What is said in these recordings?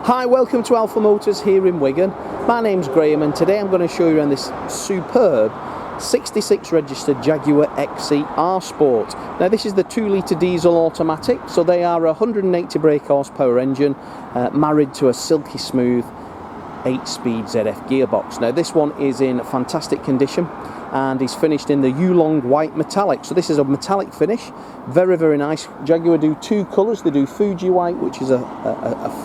Hi, welcome to Alpha Motors here in Wigan. My name's Graham and today I'm going to show you around this superb 66 registered Jaguar XE R Sport. Now this is the 2-litre diesel automatic, so they are a 180 brake horsepower engine married to a silky smooth 8-speed ZF gearbox. Now this one is in fantastic condition and is finished in the Yulong white metallic. So this is a metallic finish, very, very nice. Jaguar do two colours. They do Fuji white, which is a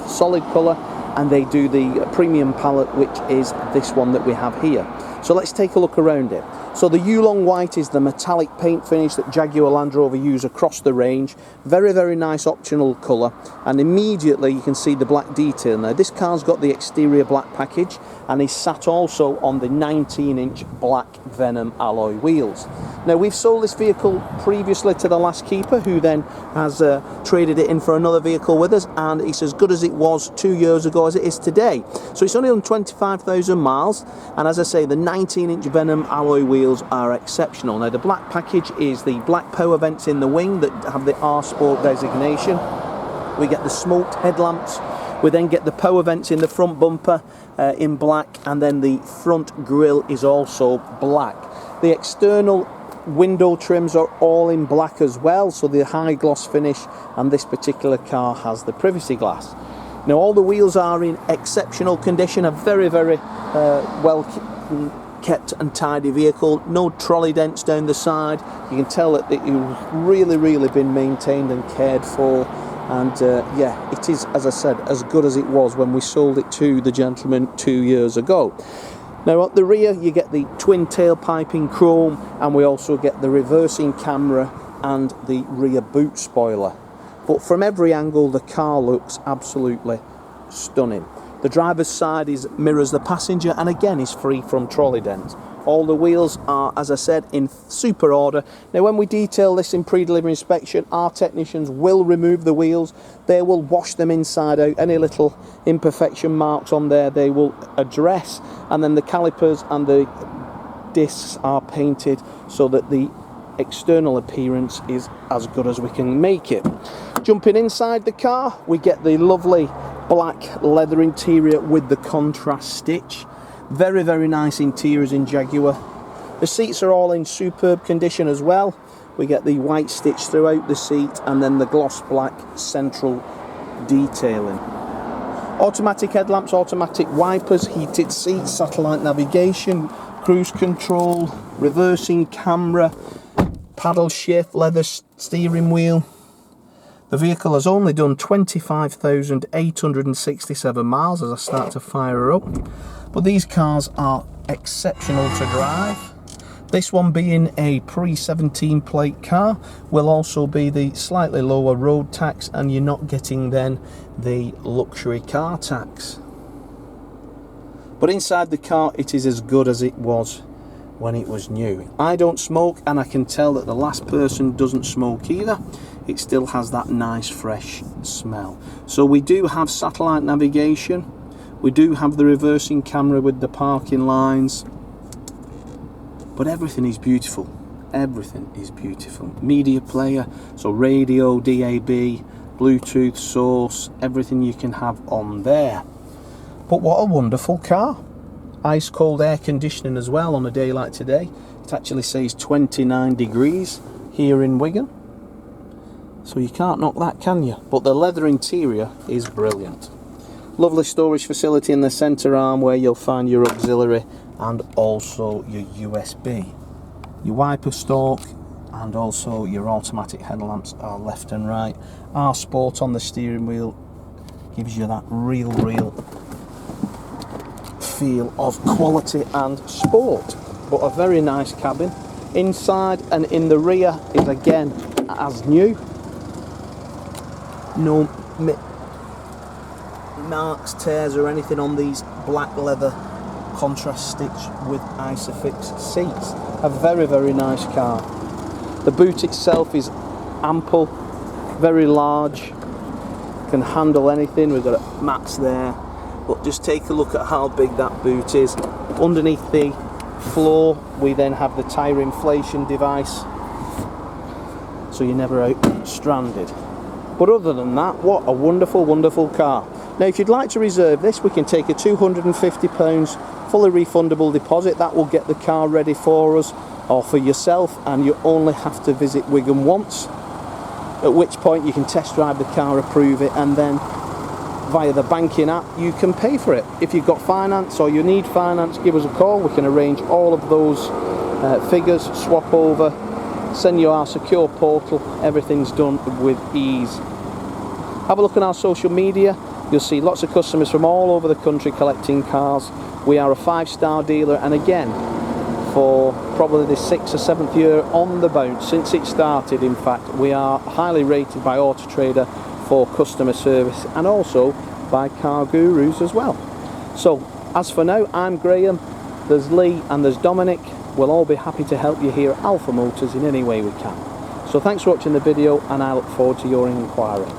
solid colour, and they do the premium palette, which is this one that we have here. So let's take a look around it. So the Yulong white is the metallic paint finish that Jaguar Land Rover use across the range. Very, very nice optional colour, and immediately you can see the black detail. Now this car's got the exterior black package and is sat also on the 19-inch black Venom alloy wheels. Now we've sold this vehicle previously to the last keeper, who then has traded it in for another vehicle with us, and it's as good as it was 2 years ago as it is today. So it's only on 25,000 miles, and as I say, the 19-inch Venom alloy wheels are exceptional. Now the black package is the black power vents in the wing that have the R Sport designation. We get the smoked headlamps. We then get the power vents in the front bumper in black, and then the front grille is also black. The external window trims are all in black as well, so the high gloss finish, and this particular car has the privacy glass. Now all the wheels are in exceptional condition, a very, very well kept and tidy vehicle. No trolley dents down the side. You can tell that it's really been maintained and cared for. And yeah, it is, as I said, as good as it was when we sold it to the gentleman 2 years ago. Now at the rear you get the twin tailpipe in chrome, and we also get the reversing camera and the rear boot spoiler. But from every angle the car looks absolutely stunning. The driver's side mirrors the passenger, and again is free from trolley dents. All the wheels are, as I said, in super order. Now when we detail this in pre-delivery inspection, our technicians will remove the wheels. They will wash them inside out. Any little imperfection marks on there they will address, and then the calipers and the discs are painted so that the external appearance is as good as we can make it. Jumping inside the car, we get the lovely black leather interior with the contrast stitch. Very, very nice interiors in Jaguar. The seats are all in superb condition as well. We get the white stitch throughout the seat, and then the gloss black central detailing. Automatic headlamps, automatic wipers, heated seats, satellite navigation, cruise control, reversing camera, paddle shift, leather steering wheel. The vehicle has only done 25,867 miles as I start to fire her up. But these cars are exceptional to drive. This one, being a pre-17 plate car, will also be the slightly lower road tax, and you're not getting then the luxury car tax. But inside the car it is as good as it was when it was new. I don't smoke, and I can tell that the last person doesn't smoke either. It still has that nice fresh smell. So we do have satellite navigation. We do have the reversing camera with the parking lines. But everything is beautiful. Everything is beautiful. Media player, so radio, DAB, Bluetooth source, everything you can have on there. But what a wonderful car. Ice cold air conditioning as well on a day like today. It actually says 29 degrees here in Wigan. So you can't knock that, can you? But the leather interior is brilliant. Lovely storage facility in the centre arm where you'll find your auxiliary and also your USB. Your wiper stalk and also your automatic headlamps are left and right. R Sport on the steering wheel gives you that real feel of quality and sport. But a very nice cabin. Inside and in the rear is again as new. No marks, tears or anything on these black leather contrast stitch with ISOFIX seats. A very, very nice car. The boot itself is ample, very large, can handle anything. We've got mats there, but just take a look at how big that boot is. Underneath the floor we then have the tyre inflation device, so you're never out stranded. But other than that, what a wonderful, wonderful car. Now if you'd like to reserve this, we can take a £250 fully refundable deposit. That will get the car ready for us or for yourself, and you only have to visit Wigan once, at which point you can test drive the car, approve it, and then via the banking app you can pay for it. If you've got finance or you need finance, give us a call. We can arrange all of those figures, swap over, send you our secure portal. Everything's done with ease. Have a look on our social media. You'll see lots of customers from all over the country collecting cars. We are a 5-star dealer, and again, for probably the 6th or 7th year on the bounce since it started, in fact, we are highly rated by Auto Trader for customer service, and also by car gurus as well. So as for now, I'm Graham, there's Lee and there's Dominic. We'll all be happy to help you here at Alpha Motors in any way we can. So thanks for watching the video, and I look forward to your inquiry.